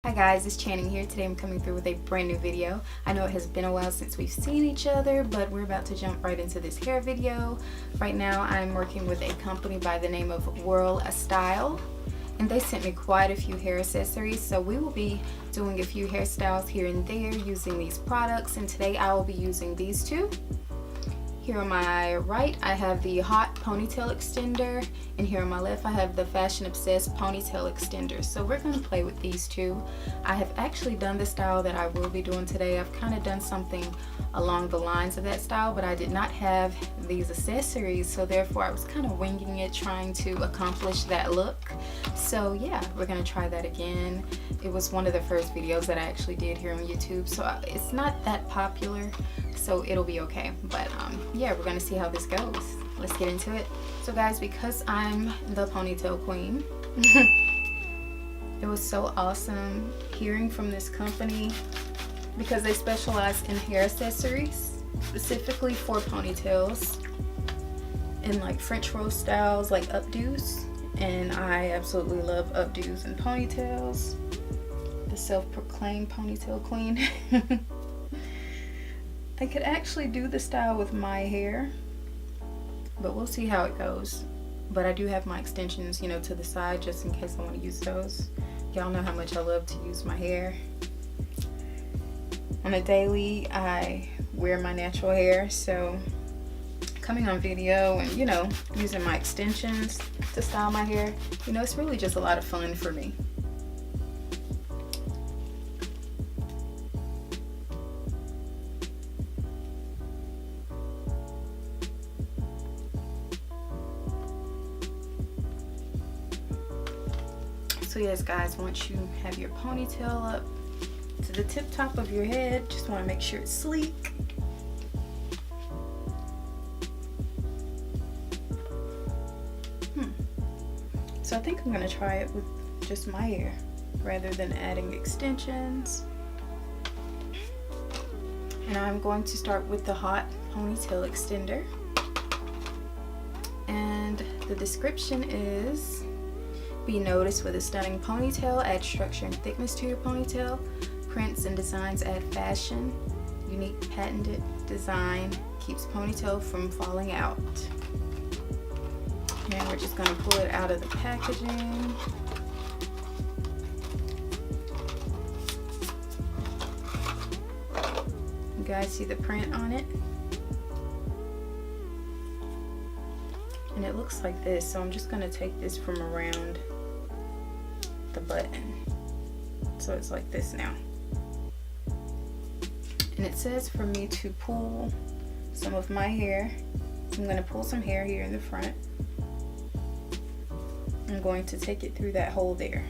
Hi guys, it's Channing here. Today I'm coming through with a brand new video. I know it has been a while since we've seen each other, but we're about to jump right into this hair video. Right now I'm working with a company by the name of Whirl-a-Style, and they sent me quite a few hair accessories, so we will be doing a few hairstyles here and there using these products, and today I will be using these two. Here on my right, I have the hot ponytail extender, and here on my left, I have the fashion obsessed ponytail extender. So we're going to play with these two. I have actually done the style that I will be doing today. I've kind of done something along the lines of that style, but I did not have these accessories, so therefore I was kind of winging it, trying to accomplish that look. So yeah, we're going to try that again. It was one of the first videos that I actually did here on YouTube, so it's not that popular, so it'll be okay. But yeah, we're gonna see how this goes. Let's get into it. So guys, because I'm the ponytail queen, it was so awesome hearing from this company because they specialize in hair accessories specifically for ponytails and like French roll styles, like updos, and I absolutely love updos and ponytails. The self-proclaimed ponytail queen. I could actually do the style with my hair, but we'll see how it goes. But I do have my extensions, you know, to the side just in case I want to use those. Y'all know how much I love to use my hair. On a daily, I wear my natural hair, so coming on video and, you know, using my extensions to style my hair, you know, it's really just a lot of fun for me. So yes guys, once you have your ponytail up to the tip top of your head, just want to make sure it's sleek. So I think I'm going to try it with just my hair rather than adding extensions. And I'm going to start with the hot ponytail extender. And the description is: be noticed with a stunning ponytail, add structure and thickness to your ponytail. Prints and designs add fashion. Unique patented design keeps ponytail from falling out. And we're just going to pull it out of the packaging. You guys see the print on it? And it looks like this, so I'm just going to take this from around the button, so it's like this now. And it says for me to pull some of my hair, so I'm going to pull some hair here in the front. I'm going to take it through that hole there.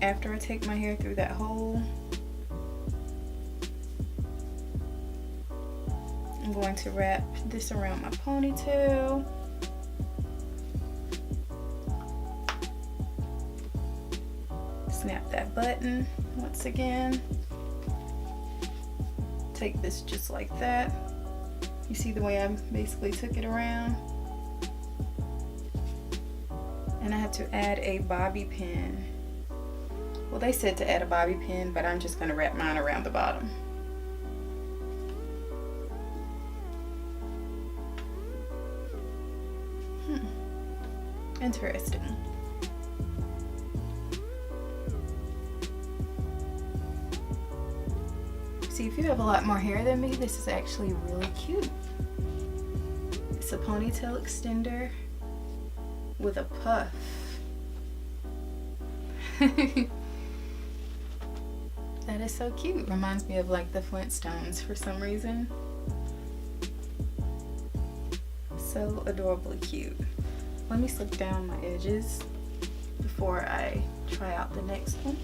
After I take my hair through that hole, I'm going to wrap this around my ponytail. Snap that button once again. Take this just like that. You see the way I basically took it around? And I had to add a bobby pin. Well, they said to add a bobby pin, but I'm just going to wrap mine around the bottom. Interesting. See, if you have a lot more hair than me, this is actually really cute. It's a ponytail extender with a puff. That is so cute. Reminds me of like the Flintstones for some reason. So adorably cute. Let me slick down my edges before I try out the next one.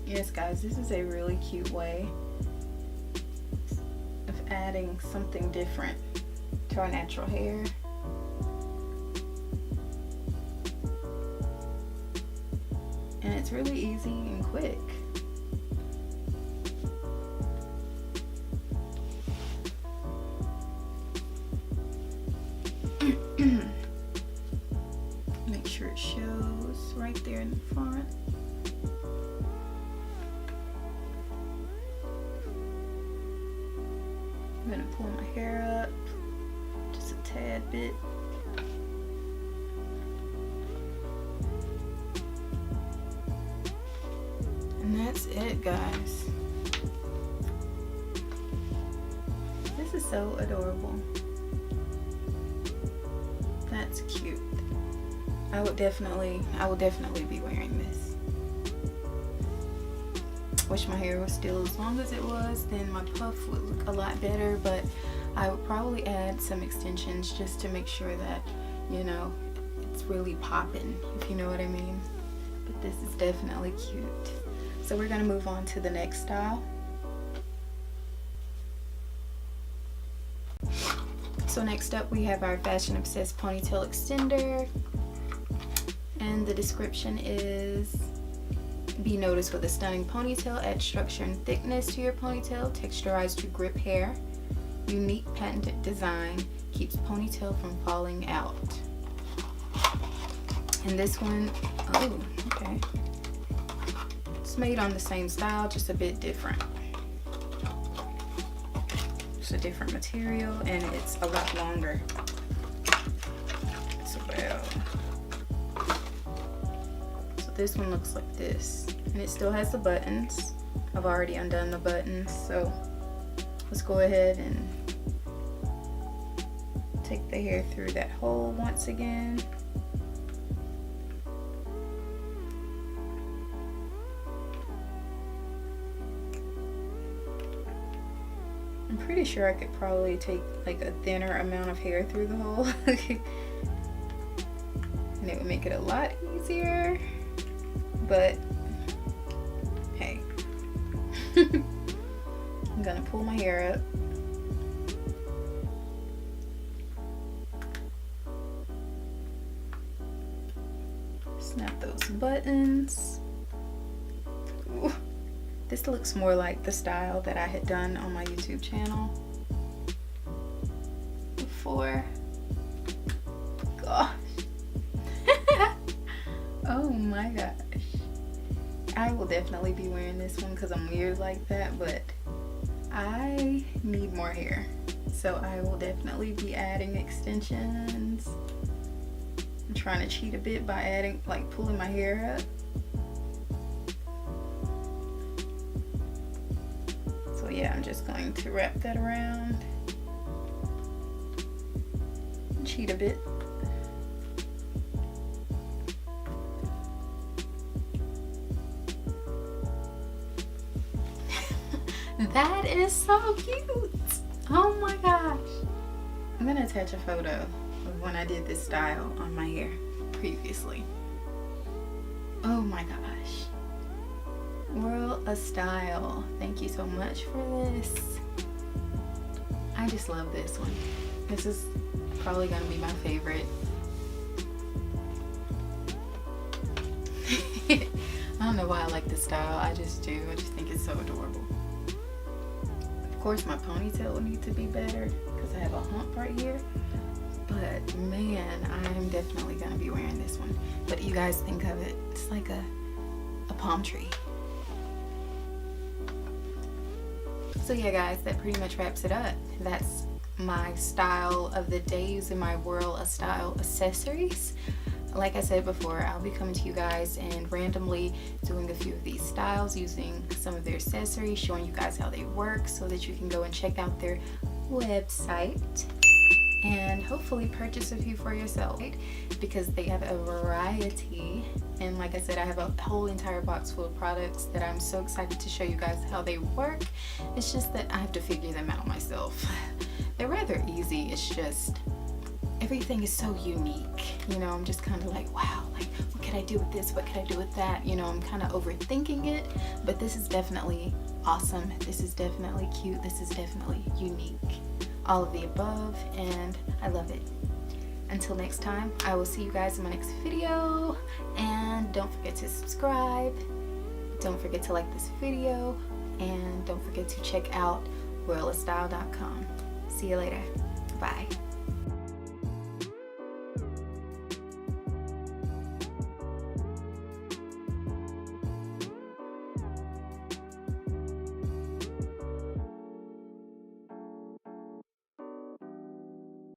Yes guys, this is a really cute way of adding something different to our natural hair. And it's really easy and quick. front. I'm gonna pull my hair up just a tad bit. And that's it, guys. This is so adorable. That's cute. I will definitely be wearing this. Wish my hair was still as long as it was, then my puff would look a lot better, but I would probably add some extensions just to make sure that, you know, it's really popping, if you know what I mean. But this is definitely cute. So we're gonna move on to the next style. So next up we have our fashion obsessed ponytail extender, and the description is: be noticed with a stunning ponytail, add structure and thickness to your ponytail, texturized to grip hair, unique patented design, keeps ponytail from falling out. And this one, oh, okay, it's made on the same style, just a bit different. A different material, and it's a lot longer as well. So this one looks like this, and it still has the buttons. I've already undone the buttons, so let's go ahead and take the hair through that hole once again. I'm pretty sure I could probably take like a thinner amount of hair through the hole and it would make it a lot easier, but hey. I'm gonna pull my hair up. Snap those buttons. Ooh. This looks more like the style that I had done on my YouTube channel before. Gosh. Oh my gosh. I will definitely be wearing this one because I'm weird like that, but I need more hair. So I will definitely be adding extensions. I'm trying to cheat a bit by adding, like pulling my hair up. Yeah, I'm just going to wrap that around, cheat a bit. That is so cute. Oh my gosh. I'm gonna attach a photo of when I did this style on my hair previously. Oh my gosh. Whirl-a-Style, thank you so much for this. I just love this one. This is probably gonna be my favorite. I don't know why I like this style, I just do. I just think it's so adorable. Of course my ponytail will need to be better because I have a hump right here, but man, I'm definitely gonna be wearing this one. What do you guys think of it? It's like a palm tree. So yeah guys, that pretty much wraps it up. That's my style of the day using my Whirl-a-Style accessories. Like I said before, I'll be coming to you guys and randomly doing a few of these styles using some of their accessories, showing you guys how they work so that you can go and check out their website and hopefully purchase a few for yourself, right? Because they have a variety, and like I said, I have a whole entire box full of products that I'm so excited to show you guys how they work. It's just that I have to figure them out myself. They're rather easy, it's just everything is so unique, you know. I'm just kind of like, wow, like what could I do with this, what could I do with that, you know. I'm kind of overthinking it, but this is definitely awesome, this is definitely cute, this is definitely unique, all of the above, and I love it. Until next time, I will see you guys in my next video, and don't forget to subscribe, don't forget to like this video, and don't forget to check out WhirlaStyle.com. See you later. Bye.